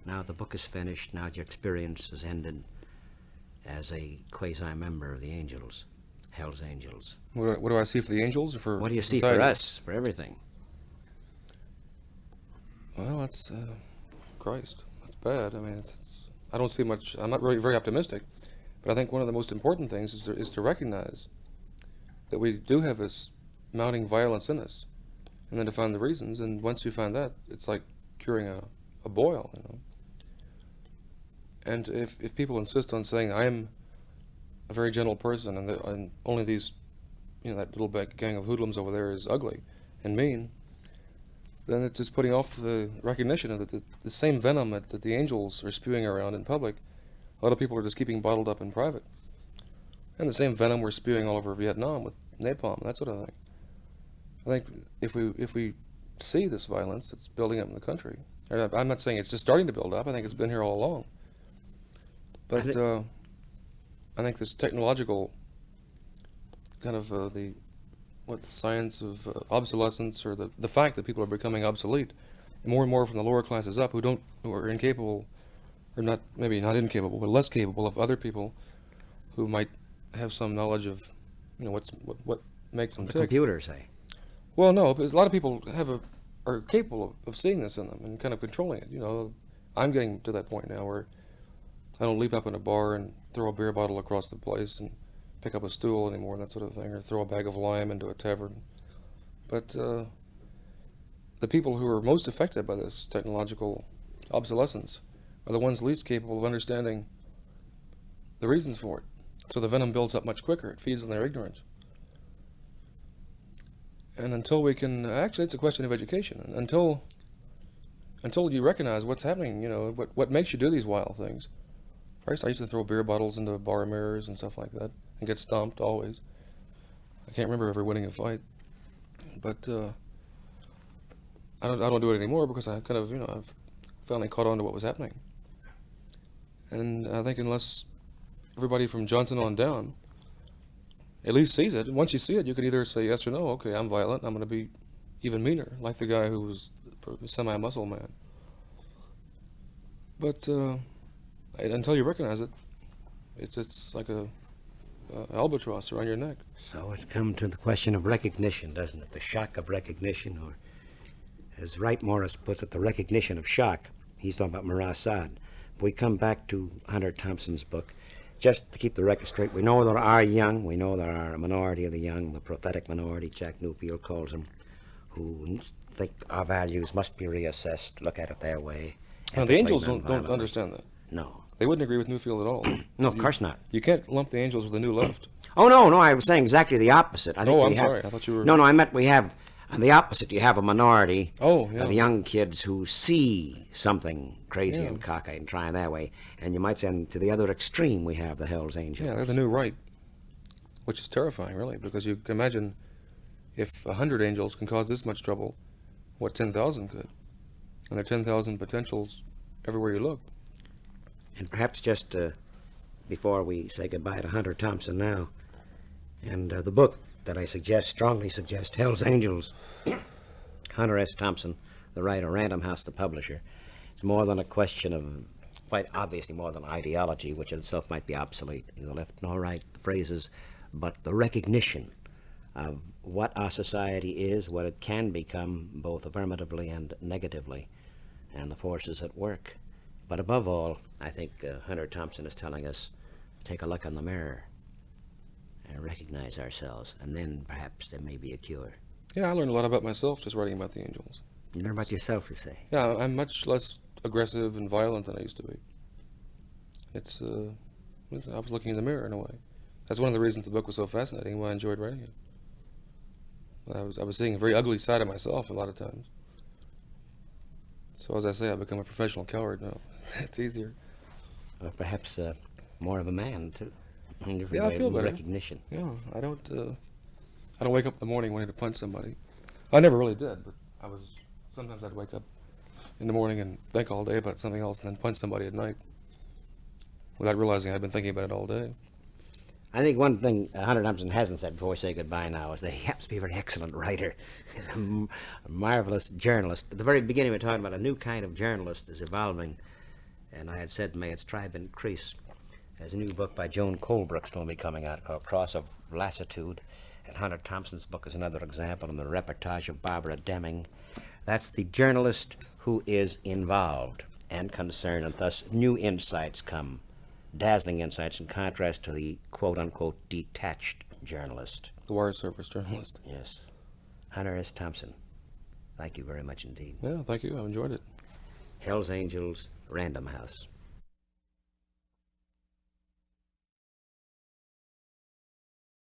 Now the book is finished. Now your experience has ended as a quasi-member of the Angels, Hell's Angels. What do I see for the Angels? Or for what do you see society? for us, for everything? Well, that's Christ. That's bad. I mean, I don't see much. I'm not really very optimistic, but I think one of the most important things is to recognize that we do have this mounting violence in us, and then to find the reasons. And once you find that, it's like curing a boil. And if people insist on saying I'm a very gentle person and only these, that little gang of hoodlums over there is ugly and mean, then it's just putting off the recognition of the same venom that the angels are spewing around in public. A lot of people are just keeping bottled up in private. And the same venom we're spewing all over Vietnam with napalm, that sort of thing. I think if we see this violence that's building up in the country, I'm not saying it's just starting to build up, I think it's been here all along. But I think this technological kind of the science of obsolescence, or the fact that people are becoming obsolete more and more from the lower classes up, who are incapable, or maybe not incapable, but less capable of other people who might have some knowledge of what makes them The tick. computers, eh? Well, no, but a lot of people are capable of seeing this in them and kind of controlling it. I'm getting to that point now where I don't leap up in a bar and throw a beer bottle across the place and pick up a stool anymore, that sort of thing, or throw a bag of lime into a tavern. But the people who are most affected by this technological obsolescence are the ones least capable of understanding the reasons for it. So the venom builds up much quicker. It feeds on their ignorance. And until we can, actually, it's a question of education. Until you recognize what's happening, what makes you do these wild things. First, I used to throw beer bottles into bar mirrors and stuff like that, and get stomped always. I can't remember ever winning a fight, but I don't do it anymore because I kind of, I've finally caught on to what was happening. And I think unless everybody from Johnson on down at least sees it, once you see it, you can either say yes or no. Okay, I'm violent. I'm going to be even meaner, like the guy who was a semi-muscle man. But until you recognize it, it's like a albatross around your neck. So it's come to the question of recognition, doesn't it? The shock of recognition, or as Wright Morris puts it, the recognition of shock. He's talking about Marasad. But we come back to Hunter Thompson's book. Just to keep the record straight, we know there are young, we know there are a minority of the young, the prophetic minority, Jack Newfield calls them, who think our values must be reassessed, look at it their way. Now, the angels don't understand that. No. They wouldn't agree with Newfield at all. No, of course not. You can't lump the angels with the new left. Oh, no, I was saying exactly the opposite. I think I'm sorry. I thought you were... No, I meant we have, on the opposite, you have a minority of young kids who see something crazy and cockeyed and trying their way. And you might say, to the other extreme, we have the Hell's Angels. Yeah, they're the new right, which is terrifying, really, because you can imagine if 100 angels can cause this much trouble, what 10,000 could. And there are 10,000 potentials everywhere you look. And perhaps just before we say goodbye to Hunter Thompson now, and the book that I strongly suggest, Hell's Angels, Hunter S. Thompson, the writer, Random House, the publisher. It's more than a question of, quite obviously more than ideology, which in itself might be obsolete, neither left nor right, the phrases, but the recognition of what our society is, what it can become, both affirmatively and negatively, and the forces at work. But above all, I think Hunter Thompson is telling us, take a look in the mirror and recognize ourselves, and then perhaps there may be a cure. Yeah, I learned a lot about myself just writing about the angels. You learn about yourself, you say? Yeah, I'm much less aggressive and violent than I used to be. I was looking in the mirror in a way. That's one of the reasons the book was so fascinating and why I enjoyed writing it. I was seeing a very ugly side of myself a lot of times. So as I say, I've become a professional coward now. It's easier. Or perhaps more of a man, too. Yeah, I feel better. Recognition. Yeah, I don't wake up in the morning wanting to punch somebody. I never really did, but sometimes I'd wake up in the morning and think all day about something else and then punch somebody at night without realizing I'd been thinking about it all day. I think one thing Hunter Thompson hasn't said before we say goodbye now is that he happens to be a very excellent writer, a marvelous journalist. At the very beginning we were talking about a new kind of journalist is evolving, and I had said, may its tribe increase. There's a new book by Joan Colebrook's going to be coming out called Cross of Lassitude, and Hunter Thompson's book is another example, and the reportage of Barbara Deming. That's the journalist who is involved and concerned, and thus new insights come, dazzling insights in contrast to the quote-unquote detached journalist. The wire service journalist. Yes. Hunter S. Thompson, thank you very much indeed. Yeah, thank you. I've enjoyed it. Hell's Angels, Random House.